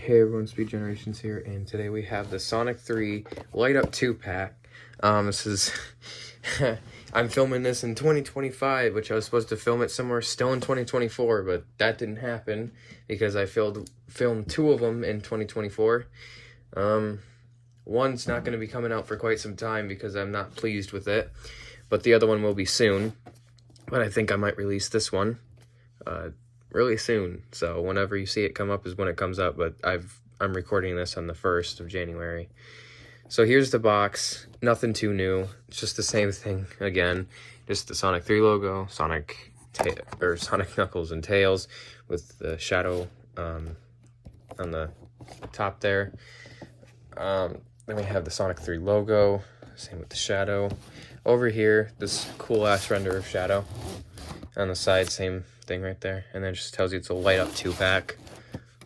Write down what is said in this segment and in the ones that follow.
Hey everyone, Speed Generations here, and today we have the Sonic 3 Light Up 2-pack. This is... I'm filming this in 2025, which I was supposed to film it somewhere still in 2024, but that didn't happen because I filmed two of them in 2024. One's not going to be coming out for quite some time because I'm not pleased with it, but the other one will be soon. But I think I might release this one really soon, so whenever you see it come up is when it comes up, but I'm recording this on the 1st of January. So here's the box. Nothing too new. It's just the same thing again. Just the Sonic 3 logo, Sonic Knuckles and Tails with the shadow on the top there. Then we have the Sonic 3 logo, same with the shadow. Over here, this cool ass render of Shadow. On the side, same thing right there. And then it just tells you it's a light up 2-pack.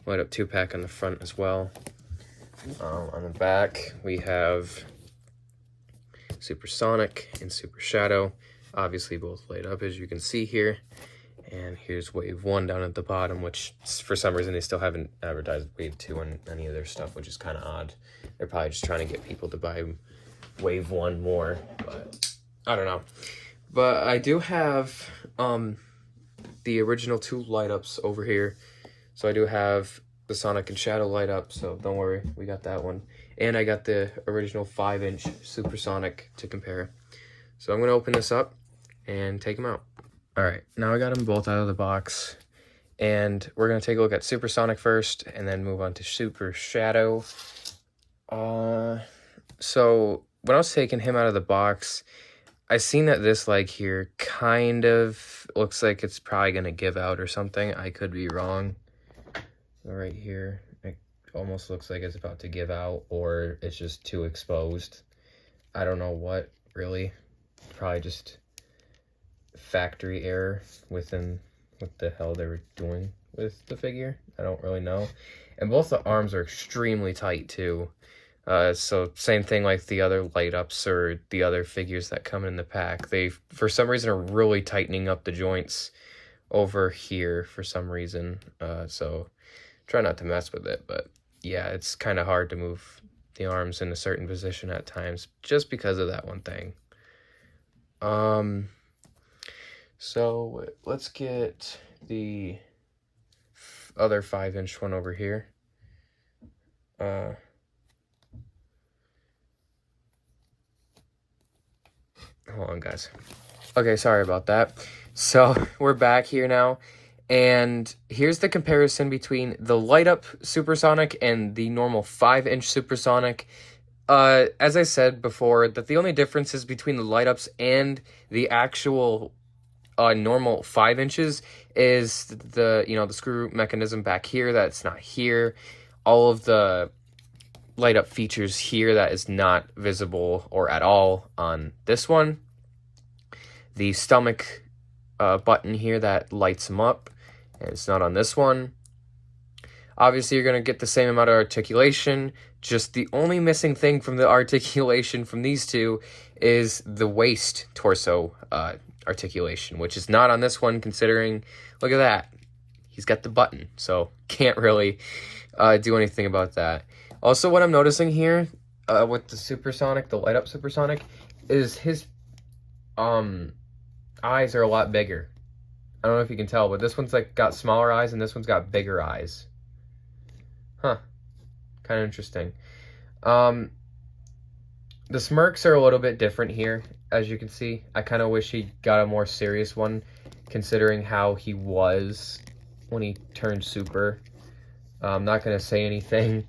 Light up 2-pack on the front as well. On the back, we have Super Sonic and Super Shadow. Obviously both light up as you can see here. And here's Wave 1 down at the bottom, which for some reason they still haven't advertised Wave 2 on any of their stuff, which is kind of odd. They're probably just trying to get people to buy Wave 1 more, but I don't know. But I do have the original 2 light ups over here. So I do have the Sonic and Shadow light up, so don't worry, we got that one. And I got the original 5-inch Super Sonic to compare. So I'm going to open this up and take them out. Alright, now I got them both out of the box. And we're going to take a look at Super Sonic first, and then move on to Super Shadow. So when I was taking him out of the box, I seen that this leg here kind of looks like it's probably going to give out or something. I could be wrong. Right here, it almost looks like it's about to give out, or it's just too exposed. I don't know what, really. Probably just factory error within what the hell they were doing with the figure. I don't really know. And both the arms are extremely tight, too. So same thing like the other light ups or the other figures that come in the pack. They, for some reason, are really tightening up the joints over here for some reason. So try not to mess with it, but yeah, it's kind of hard to move the arms in a certain position at times just because of that one thing. So let's get the other 5-inch one over here. Hold on, guys. Okay, sorry about that. So we're back here now, and here's the comparison between the light up Super Sonic and the normal 5-inch Super Sonic. As I said before, that the only difference is between the light ups and the actual normal 5 inches is the the screw mechanism back here that's not here. All of the light up features here that is not visible or at all on this one. The stomach button here that lights them up, and it's not on this one. Obviously you're going to get the same amount of articulation, just the only missing thing from the articulation from these two is the waist torso articulation, which is not on this one, considering, look at that, he's got the button, so can't really do anything about that. Also, what I'm noticing here with the Super Sonic, the light up Super Sonic, is his eyes are a lot bigger. I don't know if you can tell, but this one's like got smaller eyes and this one's got bigger eyes. Huh. Kind of interesting. The smirks are a little bit different here, as you can see. I kind of wish he got a more serious one, considering how he was when he turned Super. I'm not going to say anything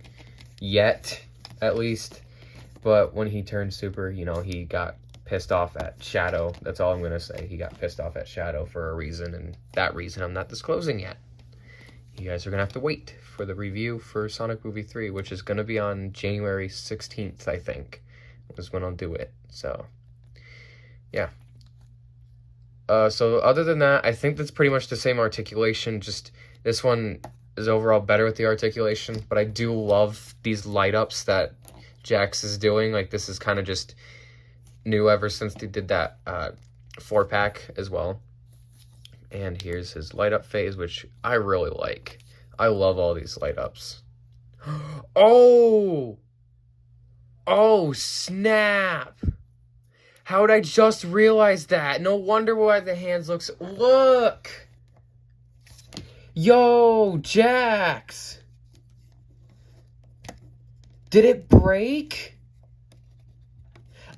yet, at least, but when he turned Super, he got pissed off at Shadow. That's all I'm going to say. He got pissed off at Shadow for a reason, and that reason I'm not disclosing yet. You guys are going to have to wait for the review for Sonic Movie 3, which is going to be on January 16th, I think, is when I'll do it. So, yeah. So other than that, I think that's pretty much the same articulation, just this one is overall better with the articulation, but I do love these light ups that Jakks is doing. Like, this is kind of just new ever since they did that 4-pack as well. And here's his light up phase, which I really like. I love all these light ups. Oh! Oh, snap! How did I just realize that? No wonder why the hands look so... Look! Yo, Jakks! Did it break?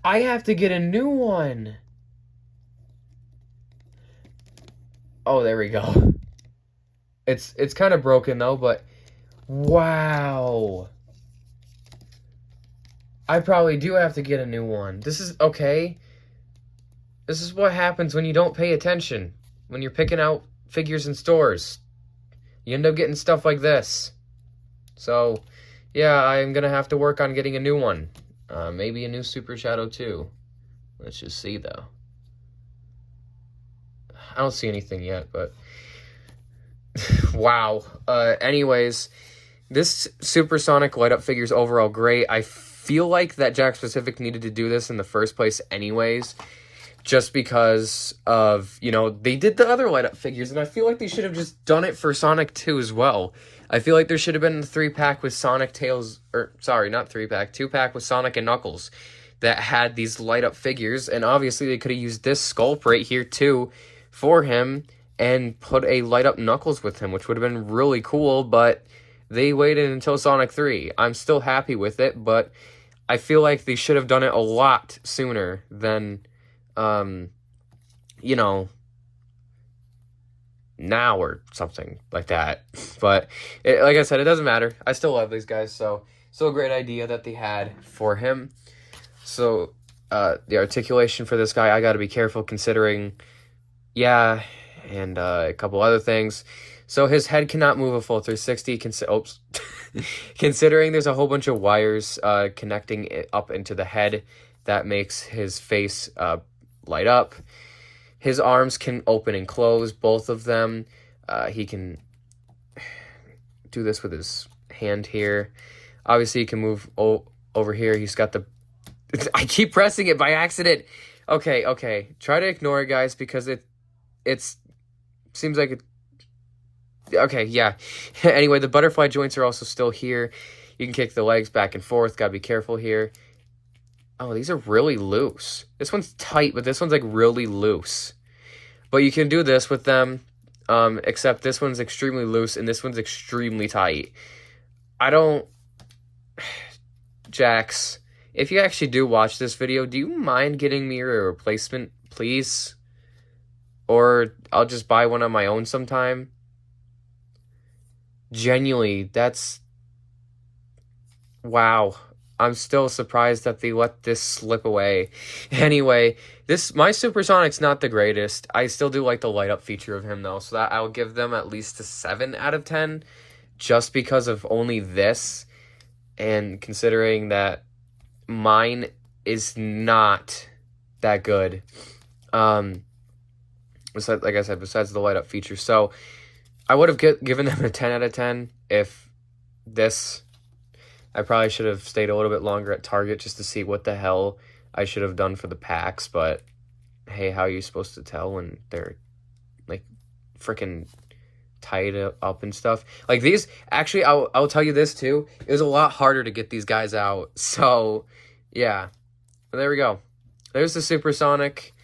I have to get a new one. Oh, there we go. It's kind of broken though, but wow. I probably do have to get a new one. This is okay. This is what happens when you don't pay attention. When you're picking out figures in stores. You end up getting stuff like this. So, yeah, I'm going to have to work on getting a new one. Maybe a new Super Shadow too. Let's just see, though. I don't see anything yet, but... wow. Anyways, this Supersonic light-up figure is overall great. I feel like that Jakks Pacific needed to do this in the first place anyways. Just because of, you know, they did the other light-up figures, and I feel like they should have just done it for Sonic 2 as well. I feel like there should have been a 3-pack with Sonic, Tails, or, sorry, not 3-pack, 2-pack with Sonic and Knuckles that had these light-up figures, and obviously they could have used this sculpt right here, too, for him, and put a light-up Knuckles with him, which would have been really cool, but they waited until Sonic 3. I'm still happy with it, but I feel like they should have done it a lot sooner than... you know, now or something like that. But like I said, it doesn't matter. I still love these guys, so still a great idea that they had for him. So the articulation for this guy, I got to be careful considering, yeah, and a couple other things. So his head cannot move a full 360. Oops. Considering there's a whole bunch of wires connecting it up into the head, that makes his face light up. His arms can open and close, both of them. He can do this with his hand here. Obviously, he can move over here. He's got the... I keep pressing it by accident. Okay. Try to ignore it, guys, because it's seems like it... Okay, yeah. Anyway, the butterfly joints are also still here. You can kick the legs back and forth. Gotta be careful here. Oh, these are really loose. This one's tight, but this one's like really loose. But you can do this with them, except this one's extremely loose and this one's extremely tight. I don't... Jakks, if you actually do watch this video, do you mind getting me a replacement, please? Or I'll just buy one on my own sometime. Genuinely, that's... wow. I'm still surprised that they let this slip away. Anyway, my Supersonic's not the greatest. I still do like the light up feature of him though, so that I'll give them at least a 7 out of 10 just because of only this, and considering that mine is not that good. Besides, like I said, besides the light up feature. So I would have given them a 10 out of 10 if this... I probably should have stayed a little bit longer at Target just to see what the hell I should have done for the packs, but hey, how are you supposed to tell when they're, like, freaking tied up and stuff? Like, these, actually, I'll tell you this, too. It was a lot harder to get these guys out, so, yeah. But there we go. There's the Supersonic.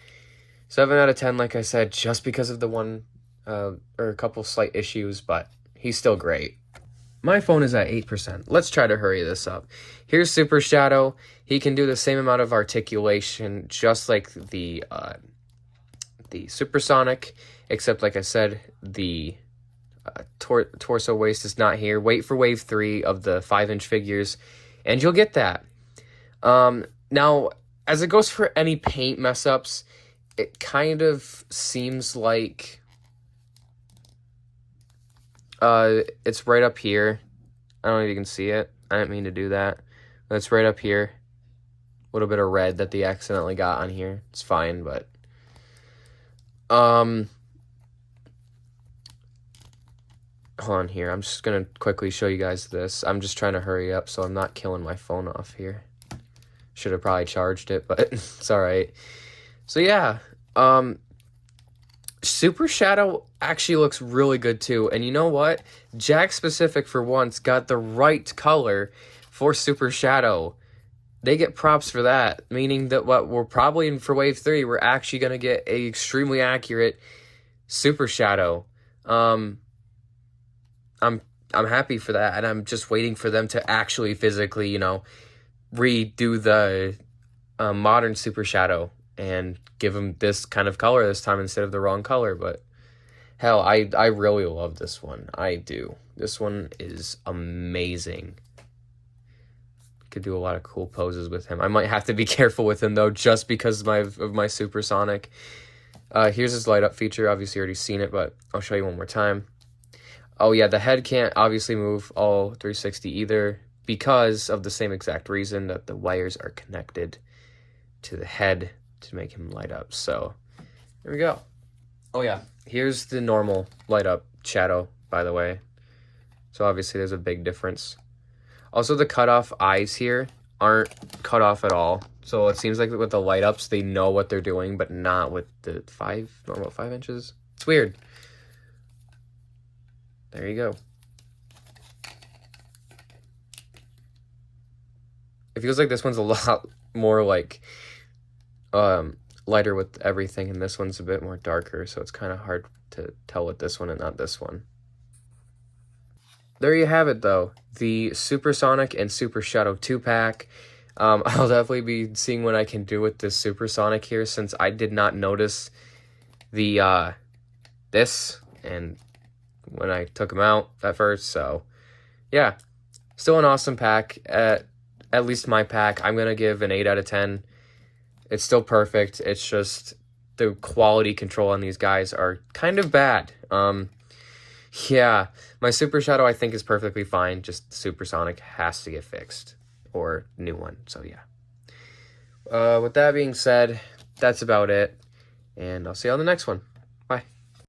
7 out of 10, like I said, just because of the one, or a couple slight issues, but he's still great. My phone is at 8%. Let's try to hurry this up. Here's Super Shadow. He can do the same amount of articulation, just like the Supersonic, except, like I said, the torso waist is not here. Wait for Wave 3 of the 5-inch figures, and you'll get that. Now, as it goes for any paint mess-ups, it kind of seems like... it's right up here. I don't know if you can see it. I didn't mean to do that. But it's right up here. A little bit of red that they accidentally got on here. It's fine, but... hold on here. I'm just gonna quickly show you guys this. I'm just trying to hurry up so I'm not killing my phone off here. Should have probably charged it, but it's alright. So yeah, Super Shadow actually looks really good too. And you know what? Jakks Specific for once got the right color for Super Shadow. They get props for that, meaning that what we're probably in for Wave 3, we're actually going to get a extremely accurate Super Shadow. I'm happy for that, and I'm just waiting for them to actually physically, you know, redo the modern Super Shadow and give them this kind of color this time instead of the wrong color. But hell, I really love this one. I do. This one is amazing. Could do a lot of cool poses with him. I might have to be careful with him though, just because of my supersonic. Here's his light up feature. Obviously, you already seen it, but I'll show you one more time. Oh yeah, the head can't obviously move all 360 either because of the same exact reason that the wires are connected to the head to make him light up. So there we go. Oh yeah, here's the normal light up shadow, by the way. So obviously there's a big difference. Also, the cutoff eyes here aren't cut off at all. So it seems like with the light ups, they know what they're doing, but not with the normal 5 inches. It's weird. There you go. It feels like this one's a lot more like lighter with everything, and this one's a bit more darker, so it's kind of hard to tell with this one and not this one. There you have it, though. The Supersonic and Super Shadow 2-pack. I'll definitely be seeing what I can do with this Supersonic here, since I did not notice the this and when I took him out at first. So yeah, still an awesome pack. At least my pack, I'm gonna give an 8 out of 10. It's still perfect. It's just the quality control on these guys are kind of bad. Yeah, my Super Shadow I think is perfectly fine. Just Supersonic has to get fixed or new one. So yeah. With that being said, that's about it, and I'll see you on the next one. Bye.